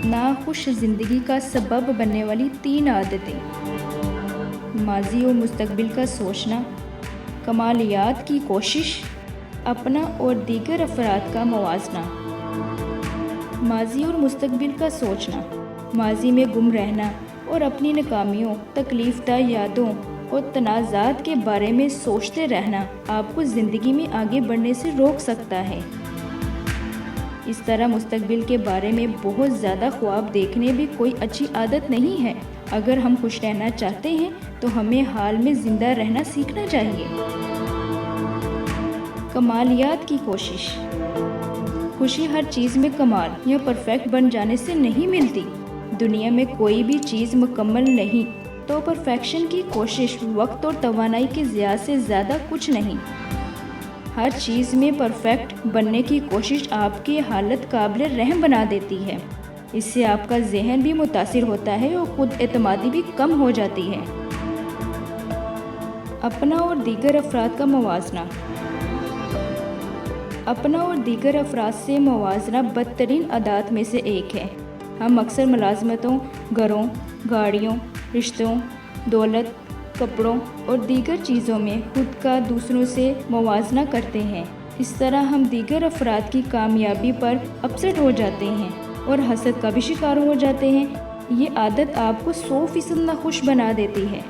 नाखुश ज़िंदगी का सबब बनने वाली 3 आदतें। माजी और मुस्तकबिल का सोचना, कमालियात की कोशिश, अपना और दीगर अफराद का मवाजना। माजी और मुस्तकबिल का सोचना, माजी में गुम रहना और अपनी नाकामियों, तकलीफ़दा यादों और तनाज़ात के बारे में सोचते रहना आपको ज़िंदगी में आगे बढ़ने से रोक सकता है। इस तरह मुस्तकबिल के बारे में बहुत ज़्यादा ख्वाब देखने भी कोई अच्छी आदत नहीं है। अगर हम खुश रहना चाहते हैं तो हमें हाल में ज़िंदा रहना सीखना चाहिए। कमालियात की कोशिश। खुशी हर चीज़ में कमाल या परफेक्ट बन जाने से नहीं मिलती। दुनिया में कोई भी चीज़ मुकम्मल नहीं, तो परफेक्शन की कोशिश वक्त और तवानाई के ज़िया से ज़्यादा कुछ नहीं। हर चीज़ में परफेक्ट बनने की कोशिश आपकी हालत काबिल रहम बना देती है। इससे आपका ज़हन भी मुतासिर होता है और खुद एतमादी भी कम हो जाती है। अपना और दीगर अफराद का मवाजना। अपना और दीगर अफराद से मवाजना बदतरीन आदत में से एक है। हम अक्सर मुलाजमतों, घरों, गाड़ियों, रिश्तों, दौलत, कपड़ों और दीगर चीज़ों में खुद का दूसरों से मवाजना करते हैं। इस तरह हम दीगर अफराद की कामयाबी पर अपसेट हो जाते हैं और हसद का भी शिकार हो जाते हैं। ये आदत आपको 100% नाखुश बना देती है।